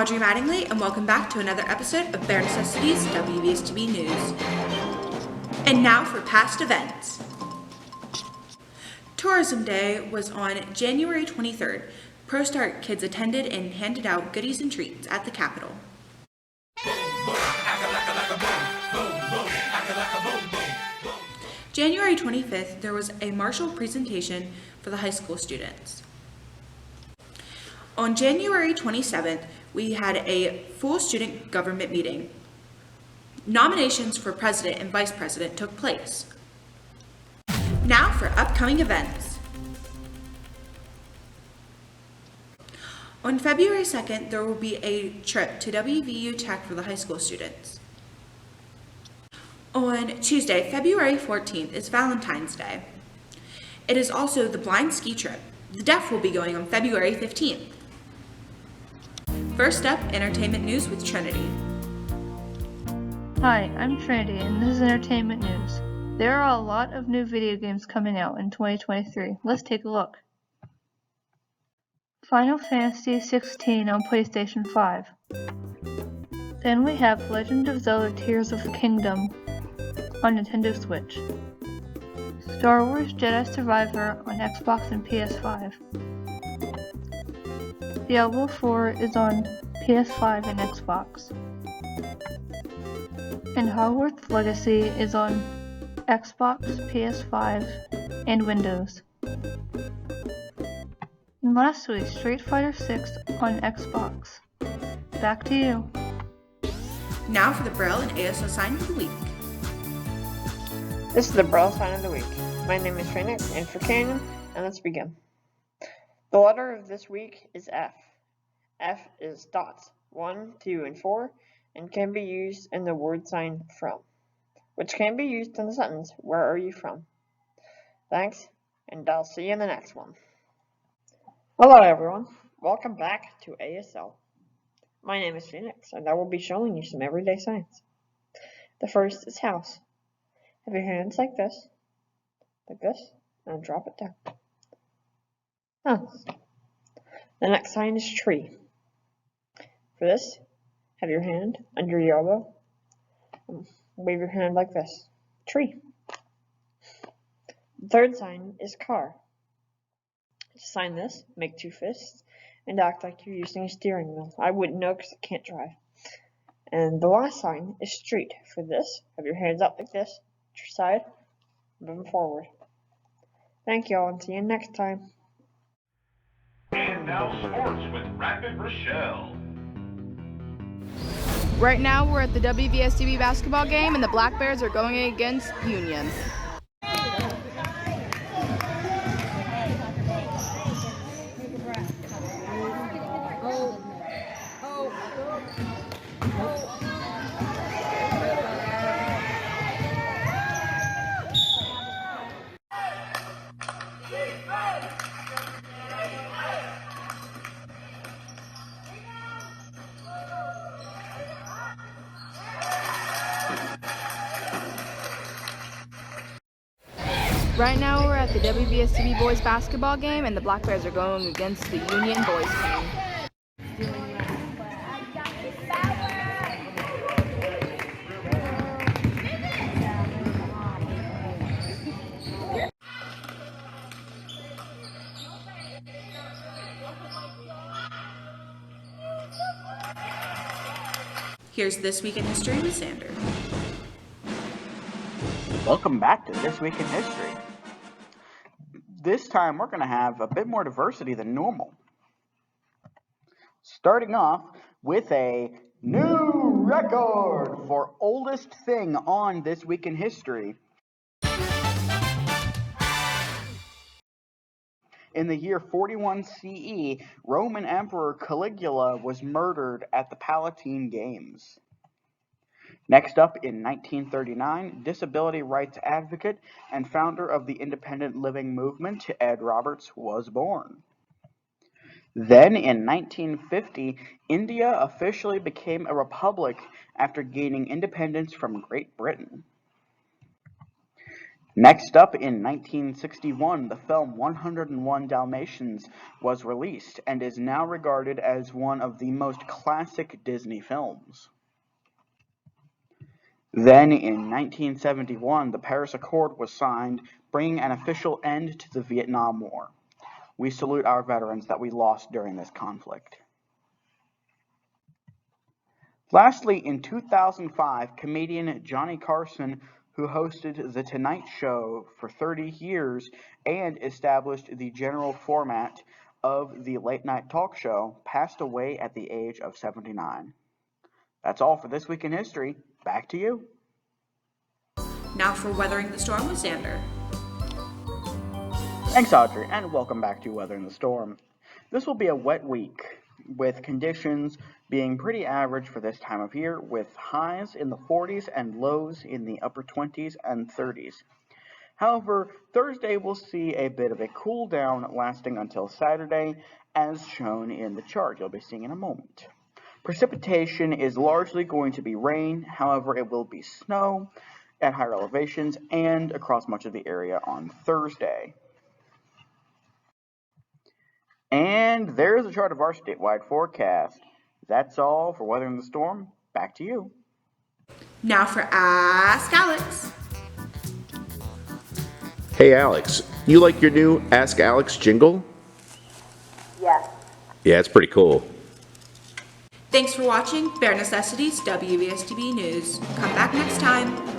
Audrey Mattingly, and welcome back to another episode of Bare Necessities WVSDB News. And now for past events. Tourism Day was on January 23rd. ProStart kids attended and handed out goodies and treats at the Capitol. January 25th, there was a Marshall presentation for the high school students. On January 27th, we had a full student government meeting. Nominations for president and vice president took place. Now for upcoming events. On February 2nd, there will be a trip to WVU Tech for the high school students. On Tuesday, February 14th is Valentine's Day. It is also the blind ski trip. The deaf will be going on February 15th. First up, entertainment news with Trinity. Hi, I'm Trinity, and this is entertainment news. There are a lot of new video games coming out in 2023. Let's take a look. Final Fantasy 16 on PlayStation 5. Then we have Legend of Zelda Tears of the Kingdom on Nintendo Switch. Star Wars Jedi Survivor on Xbox and PS5. Diablo 4 is on PS5 and Xbox. And Hogwarts Legacy is on Xbox, PS5, and Windows. And lastly, Street Fighter 6 on Xbox. Back to you. Now for the Braille and ASL sign of the week. This is the Braille sign of the week. My name is Phoenix, and for Canyon, and let's begin. The letter of this week is F. F is dots, 1, 2, and 4, and can be used in the word sign from, which can be used in the sentence, where are you from? Thanks, and I'll see you in the next one. Hello everyone, welcome back to ASL. My name is Phoenix, and I will be showing you some everyday signs. The first is house. Have your hands like this, and drop it down. House. The next sign is tree. For this, have your hand under your elbow, and wave your hand like this. Tree. The third sign is car. To sign this, make 2 fists and act like you're using a steering wheel. I wouldn't know because I can't drive. And the last sign is street. For this, have your hands up like this, to your side, moving forward. Thank you all, and see you next time. And now sports with Rapid Rochelle. Right now we're at the WVSDB basketball game and the Black Bears are going against Union. Right now we're at the WVSDB boys basketball game and the Black Bears are going against the Union boys team. Here's This Week in History with Sander. Welcome back to This Week in History. This time we're going to have a bit more diversity than normal. Starting off with a new record for oldest thing on This Week in History. In the year 41 CE, Roman Emperor Caligula was murdered at the Palatine Games. Next up, in 1939, disability rights advocate and founder of the independent living movement, Ed Roberts, was born. Then, in 1950, India officially became a republic after gaining independence from Great Britain. Next up, in 1961, the film 101 Dalmatians was released and is now regarded as one of the most classic Disney films. Then, in 1971, the Paris Accord was signed, bringing an official end to the Vietnam War. We salute our veterans that we lost during this conflict. Lastly, in 2005, comedian Johnny Carson, who hosted The Tonight Show for 30 years and established the general format of the late-night talk show, passed away at the age of 79. That's all for This Week in History. Back to you. Now for Weathering the Storm with Xander. Thanks, Audrey, and welcome back to Weathering the Storm. This will be a wet week, with conditions being pretty average for this time of year, with highs in the 40s and lows in the upper 20s and 30s. However, Thursday will see a bit of a cool down lasting until Saturday, as shown in the chart you'll be seeing in a moment. Precipitation is largely going to be rain, however it will be snow at higher elevations and across much of the area on Thursday. And there's a chart of our statewide forecast. That's all for Weathering the Storm. Back to you. Now for Ask Alex. Hey Alex, you like your new Ask Alex jingle? Yes. Yeah, it's pretty cool. Thanks for watching Bare Necessities WVSDB News. Come back next time.